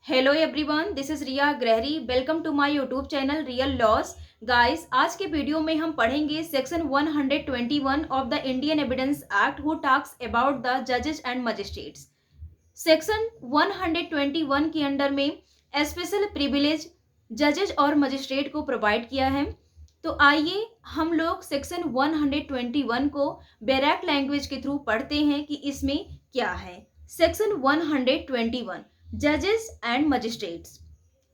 Hello everyone, this is Riya Grahari. Welcome to my YouTube channel real laws. Guys, आज के video में हम पढ़ेंगे section 121 of the Indian Evidence Act who talks about the जजेस and magistrates. Section 121 के under में special privilege जजेस और मजिस्ट्रेट को प्रोवाइड किया है। तो आइए हम लोग सेक्शन 121 को बैराक लैंग्वेज के थ्रू पढ़ते हैं कि इसमें क्या है। Section 121 Judges and Magistrates.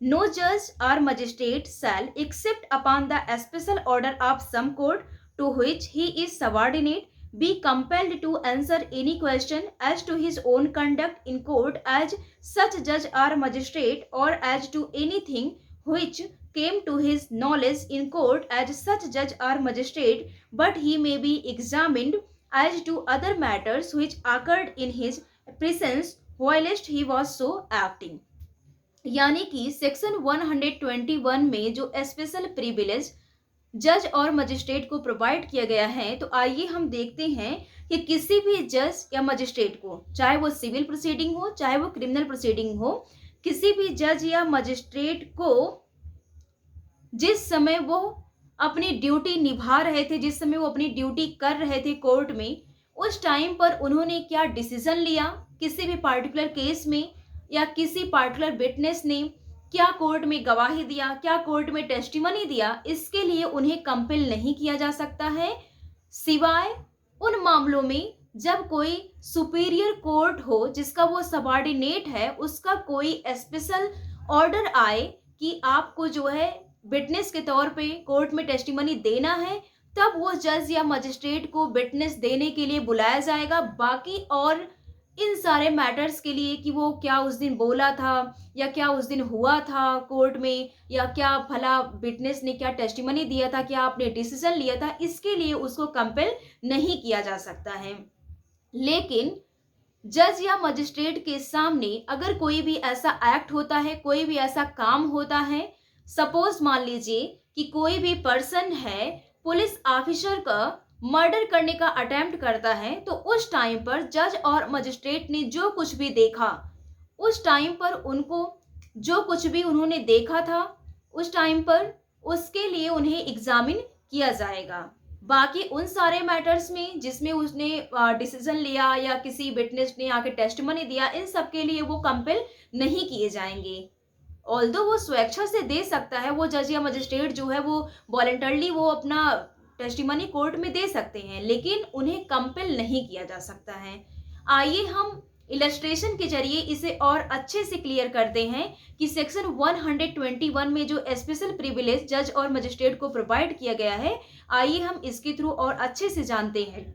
No judge or magistrate shall, except upon the special order of some court to which he is subordinate, be compelled to answer any question as to his own conduct in court as such judge or magistrate, or as to anything which came to his knowledge in court as such judge or magistrate, but he may be examined as to other matters which occurred in his presence whilst he was so acting। यानी कि section 121 में जो special privilege जज और magistrate को provide किया गया है, तो आइए हम देखते हैं कि किसी भी जज या मजिस्ट्रेट को, चाहे वो सिविल प्रोसीडिंग हो चाहे वो क्रिमिनल प्रोसीडिंग हो, किसी भी जज या मजिस्ट्रेट को जिस समय वो अपनी ड्यूटी निभा रहे थे, जिस समय वो अपनी ड्यूटी कर रहे थे कोर्ट में, उस टाइम पर उन्होंने क्या डिसीजन लिया किसी भी पार्टिकुलर केस में, या किसी पार्टिकुलर विटनेस ने क्या कोर्ट में गवाही दिया, क्या कोर्ट में टेस्टिमनी दिया, इसके लिए उन्हें कंपेल नहीं किया जा सकता है, सिवाय उन मामलों में जब कोई सुपीरियर कोर्ट हो जिसका वो सबॉर्डिनेट है, उसका कोई स्पेशल ऑर्डर आए कि आपको जो है विटनेस के तौर पे कोर्ट में टेस्टिमनी देना है, तब वो जज या मजिस्ट्रेट को विटनेस देने के लिए बुलाया जाएगा। बाकी और इन सारे मैटर्स के लिए कि वो क्या उस दिन बोला था या क्या उस दिन हुआ था कोर्ट में, या क्या भला विटनेस ने क्या टेस्टिमनी दिया था, क्या आपने डिसीजन लिया था, इसके लिए उसको कंपेल नहीं किया जा सकता है। लेकिन जज या मजिस्ट्रेट के सामने अगर कोई भी ऐसा एक्ट होता है, कोई भी ऐसा काम होता है, सपोज मान लीजिए कि कोई भी पर्सन है पुलिस ऑफिसर का मर्डर करने का अटेम्प्ट करता है, तो उस टाइम पर जज और मजिस्ट्रेट ने जो कुछ भी देखा, उस टाइम पर उनको जो कुछ भी उन्होंने देखा था, उस टाइम पर उसके लिए उन्हें एग्जामिन किया जाएगा। बाकी उन सारे मैटर्स में जिसमें उसने डिसीजन लिया या किसी विटनेस ने आके टेस्टिमनी दिया, इन सब के लिए वो कंपेल नहीं किए जाएंगे। ऑल्दो वो स्वेच्छा से दे सकता है, वो जज या मजिस्ट्रेट जो है वो वॉलंटरली वो अपना टेस्टिमनी कोर्ट में दे सकते हैं, लेकिन उन्हें कंपेल नहीं किया जा सकता है। आइए हम इलस्ट्रेशन के जरिए इसे और अच्छे से क्लियर करते हैं कि सेक्शन 121 में जो स्पेशल प्रिविलेज जज और मजिस्ट्रेट को प्रोवाइड किया गया है, आइए हम इसके थ्रू और अच्छे से जानते हैं।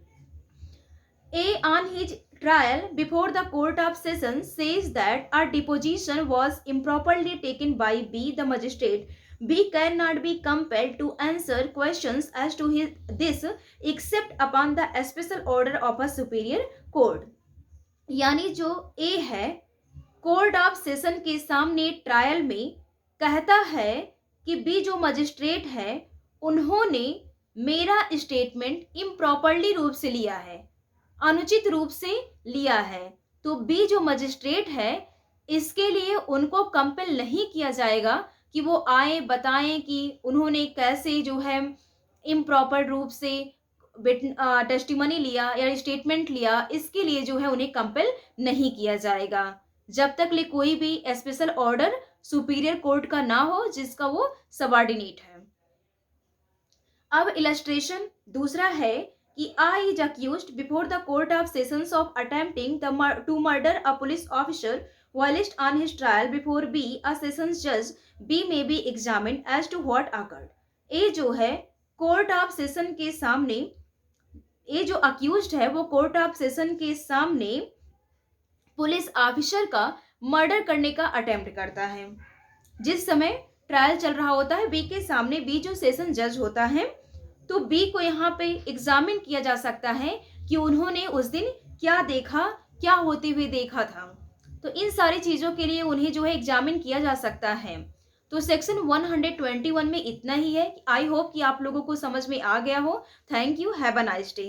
A on his trial before the Court of Session says that a deposition was improperly taken by B, the magistrate. B cannot be compelled to answer questions as to this except upon the special order of a superior court. यानी जो A है, court of session के सामने trial में कहता है कि B जो मजिस्ट्रेट है उन्होंने मेरा स्टेटमेंट इम्प्रॉपरली रूप से लिया है, अनुचित रूप से लिया है। तो बी जो मजिस्ट्रेट है, इसके लिए उनको कंपेल नहीं किया जाएगा कि वो आए बताएं कि उन्होंने कैसे जो है इम्प्रॉपर रूप से टेस्टिमनी लिया या स्टेटमेंट लिया, इसके लिए जो है उन्हें कंपेल नहीं किया जाएगा जब तक ले कोई भी स्पेशल ऑर्डर सुपीरियर कोर्ट का ना हो जिसका वो सबॉर्डिनेट है। अब इलस्ट्रेशन दूसरा है कि A is accused before the court of sessions of attempting to murder a police officer whilst on his trial before B, a sessions judge. B may be examined as to what occurred. A जो है court of session के सामने, A जो accused है वो court of session के सामने police officer का मर्डर करने का अटेम्प्ट करता है। जिस समय ट्रायल चल रहा होता है B के सामने, B जो सेशन जज होता है, तो बी को यहाँ पे एग्जामिन किया जा सकता है कि उन्होंने उस दिन क्या देखा, क्या होते हुए देखा था। तो इन सारी चीज़ों के लिए उन्हें जो है एग्जामिन किया जा सकता है। तो सेक्शन 121 में इतना ही है। आई होप कि आप लोगों को समझ में आ गया हो। Thank you, have a nice day.